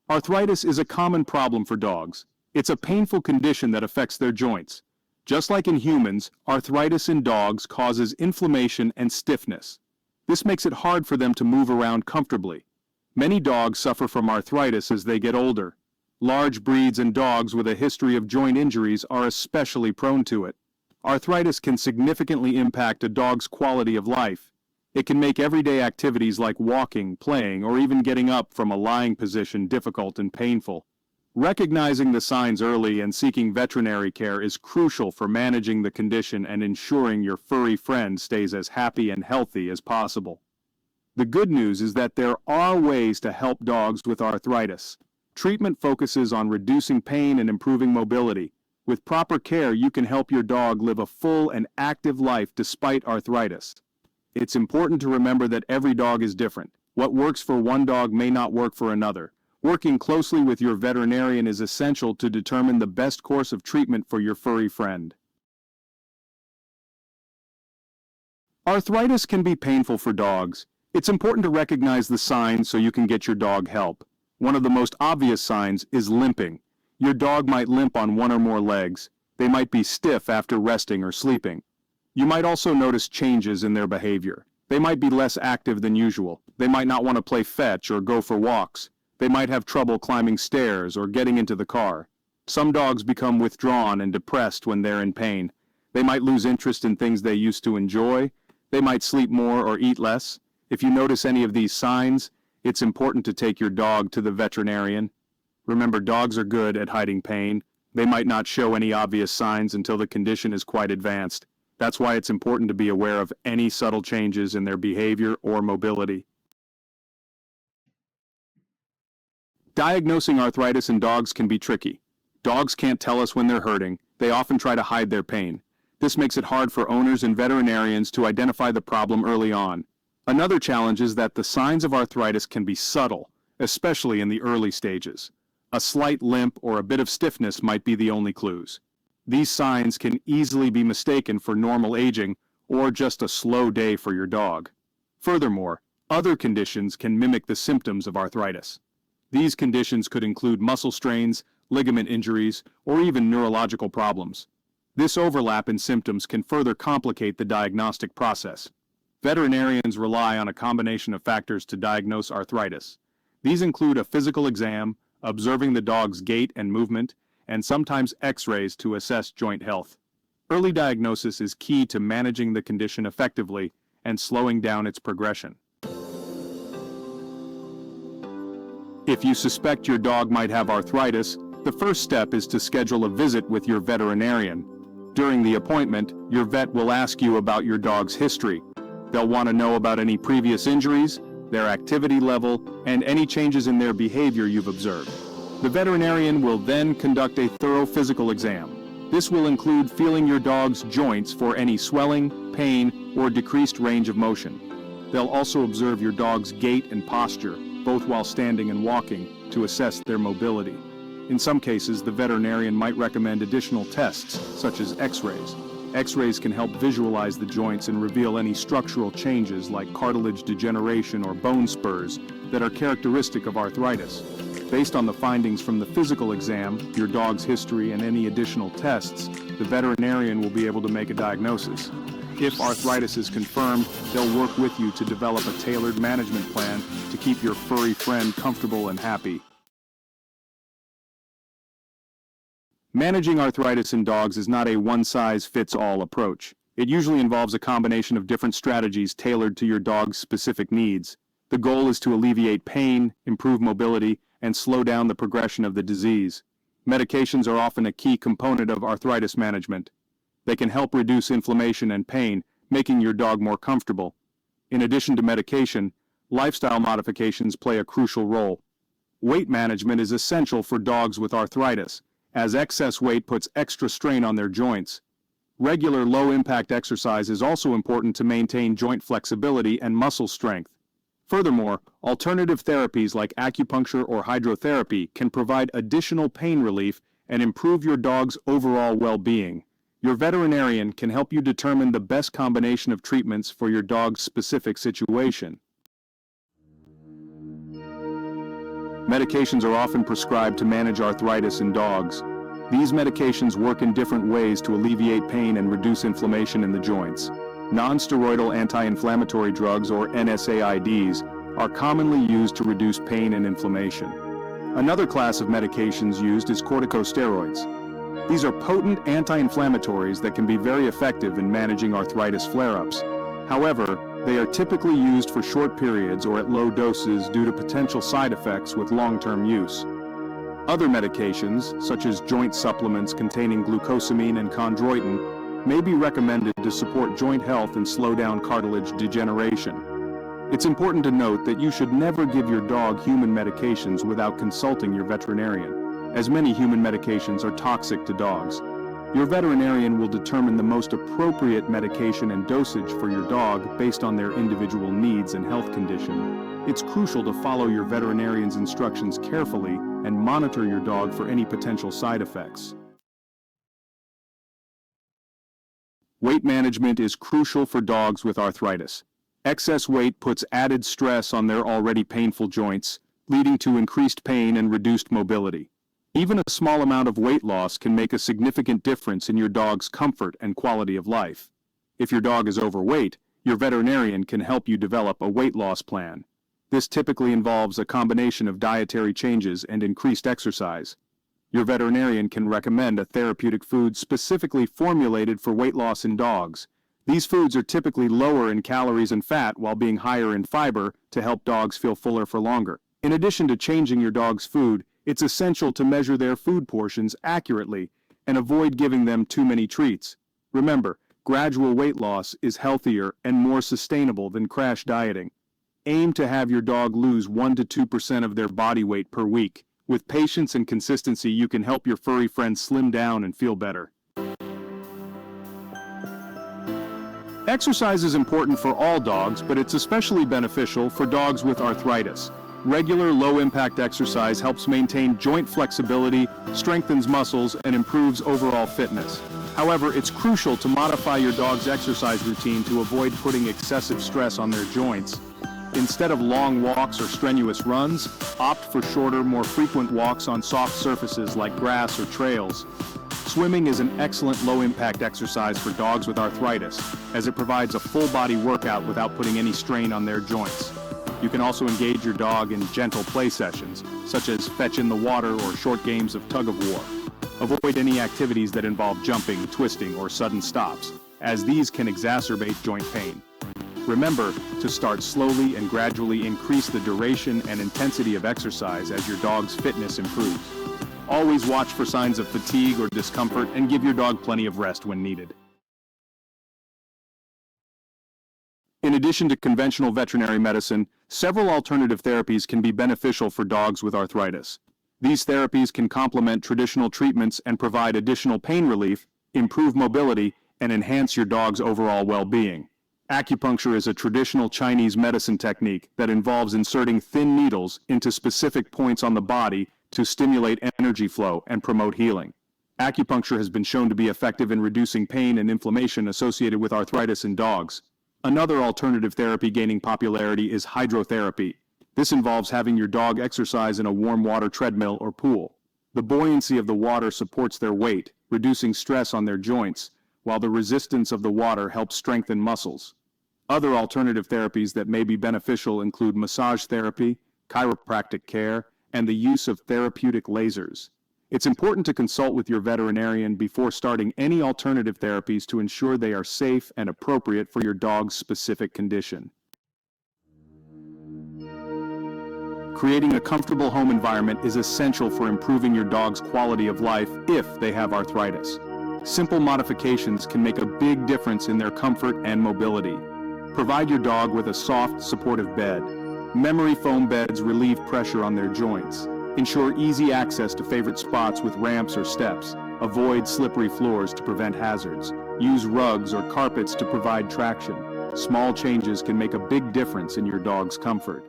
Arthritis is a common problem for dogs. It's a painful condition that affects their joints. Just like in humans, arthritis in dogs causes inflammation and stiffness. This makes it hard for them to move around comfortably. Many dogs suffer from arthritis as they get older. Large breeds and dogs with a history of joint injuries are especially prone to it. Arthritis can significantly impact a dog's quality of life. It can make everyday activities like walking, playing, or even getting up from a lying position difficult and painful. Recognizing the signs early and seeking veterinary care is crucial for managing the condition and ensuring your furry friend stays as happy and healthy as possible. The good news is that there are ways to help dogs with arthritis. Treatment focuses on reducing pain and improving mobility. With proper care, you can help your dog live a full and active life despite arthritis. It's important to remember that every dog is different. What works for one dog may not work for another. Working closely with your veterinarian is essential to determine the best course of treatment for your furry friend. Arthritis can be painful for dogs. It's important to recognize the signs so you can get your dog help. One of the most obvious signs is limping. Your dog might limp on one or more legs. They might be stiff after resting or sleeping. You might also notice changes in their behavior. They might be less active than usual. They might not want to play fetch or go for walks. They might have trouble climbing stairs or getting into the car. Some dogs become withdrawn and depressed when they're in pain. They might lose interest in things they used to enjoy. They might sleep more or eat less. If you notice any of these signs, it's important to take your dog to the veterinarian. Remember, dogs are good at hiding pain. They might not show any obvious signs until the condition is quite advanced. That's why it's important to be aware of any subtle changes in their behavior or mobility. Diagnosing arthritis in dogs can be tricky. Dogs can't tell us when they're hurting. They often try to hide their pain. This makes it hard for owners and veterinarians to identify the problem early on. Another challenge is that the signs of arthritis can be subtle, especially in the early stages. A slight limp or a bit of stiffness might be the only clues. These signs can easily be mistaken for normal aging or just a slow day for your dog. Furthermore, other conditions can mimic the symptoms of arthritis. These conditions could include muscle strains, ligament injuries, or even neurological problems. This overlap in symptoms can further complicate the diagnostic process. Veterinarians rely on a combination of factors to diagnose arthritis. These include a physical exam, observing the dog's gait and movement, and sometimes X-rays to assess joint health. Early diagnosis is key to managing the condition effectively and slowing down its progression. If you suspect your dog might have arthritis, the first step is to schedule a visit with your veterinarian. During the appointment, your vet will ask you about your dog's history. They'll want to know about any previous injuries, their activity level, and any changes in their behavior you've observed. The veterinarian will then conduct a thorough physical exam. This will include feeling your dog's joints for any swelling, pain, or decreased range of motion. They'll also observe your dog's gait and posture, both while standing and walking, to assess their mobility. In some cases, the veterinarian might recommend additional tests, such as X-rays. X-rays can help visualize the joints and reveal any structural changes like cartilage degeneration or bone spurs that are characteristic of arthritis. Based on the findings from the physical exam, your dog's history, and any additional tests, the veterinarian will be able to make a diagnosis. If arthritis is confirmed, they'll work with you to develop a tailored management plan to keep your furry friend comfortable and happy. Managing arthritis in dogs is not a one-size-fits-all approach. It usually involves a combination of different strategies tailored to your dog's specific needs. The goal is to alleviate pain, improve mobility, and slow down the progression of the disease. Medications are often a key component of arthritis management. They can help reduce inflammation and pain, making your dog more comfortable. In addition to medication, lifestyle modifications play a crucial role. Weight management is essential for dogs with arthritis, as excess weight puts extra strain on their joints. Regular low-impact exercise is also important to maintain joint flexibility and muscle strength. Furthermore, alternative therapies like acupuncture or hydrotherapy can provide additional pain relief and improve your dog's overall well-being. Your veterinarian can help you determine the best combination of treatments for your dog's specific situation. Medications are often prescribed to manage arthritis in dogs. These medications work in different ways to alleviate pain and reduce inflammation in the joints. Non-steroidal anti-inflammatory drugs, or NSAIDs, are commonly used to reduce pain and inflammation. Another class of medications used is corticosteroids. These are potent anti-inflammatories that can be very effective in managing arthritis flare-ups. However, they are typically used for short periods or at low doses due to potential side effects with long-term use. Other medications, such as joint supplements containing glucosamine and chondroitin, may be recommended to support joint health and slow down cartilage degeneration. It's important to note that you should never give your dog human medications without consulting your veterinarian, as many human medications are toxic to dogs. Your veterinarian will determine the most appropriate medication and dosage for your dog based on their individual needs and health condition. It's crucial to follow your veterinarian's instructions carefully and monitor your dog for any potential side effects. Weight management is crucial for dogs with arthritis. Excess weight puts added stress on their already painful joints, leading to increased pain and reduced mobility. Even a small amount of weight loss can make a significant difference in your dog's comfort and quality of life. If your dog is overweight, your veterinarian can help you develop a weight loss plan. This typically involves a combination of dietary changes and increased exercise. Your veterinarian can recommend a therapeutic food specifically formulated for weight loss in dogs. These foods are typically lower in calories and fat while being higher in fiber to help dogs feel fuller for longer. In addition to changing your dog's food, it's essential to measure their food portions accurately and avoid giving them too many treats. Remember, gradual weight loss is healthier and more sustainable than crash dieting. Aim to have your dog lose 1 to 2% of their body weight per week. With patience and consistency, you can help your furry friends slim down and feel better. Exercise is important for all dogs, but it's especially beneficial for dogs with arthritis. Regular low-impact exercise helps maintain joint flexibility, strengthens muscles, and improves overall fitness. However, it's crucial to modify your dog's exercise routine to avoid putting excessive stress on their joints. Instead of long walks or strenuous runs, opt for shorter, more frequent walks on soft surfaces like grass or trails. Swimming is an excellent low-impact exercise for dogs with arthritis, as it provides a full-body workout without putting any strain on their joints. You can also engage your dog in gentle play sessions, such as fetch in the water or short games of tug-of-war. Avoid any activities that involve jumping, twisting, or sudden stops, as these can exacerbate joint pain. Remember to start slowly and gradually increase the duration and intensity of exercise as your dog's fitness improves. Always watch for signs of fatigue or discomfort and give your dog plenty of rest when needed. In addition to conventional veterinary medicine, several alternative therapies can be beneficial for dogs with arthritis. These therapies can complement traditional treatments and provide additional pain relief, improve mobility, and enhance your dog's overall well-being. Acupuncture is a traditional Chinese medicine technique that involves inserting thin needles into specific points on the body to stimulate energy flow and promote healing. Acupuncture has been shown to be effective in reducing pain and inflammation associated with arthritis in dogs. Another alternative therapy gaining popularity is hydrotherapy. This involves having your dog exercise in a warm water treadmill or pool. The buoyancy of the water supports their weight, reducing stress on their joints, while the resistance of the water helps strengthen muscles. Other alternative therapies that may be beneficial include massage therapy, chiropractic care, and the use of therapeutic lasers. It's important to consult with your veterinarian before starting any alternative therapies to ensure they are safe and appropriate for your dog's specific condition. Creating a comfortable home environment is essential for improving your dog's quality of life if they have arthritis. Simple modifications can make a big difference in their comfort and mobility. Provide your dog with a soft, supportive bed. Memory foam beds relieve pressure on their joints. Ensure easy access to favorite spots with ramps or steps. Avoid slippery floors to prevent hazards. Use rugs or carpets to provide traction. Small changes can make a big difference in your dog's comfort.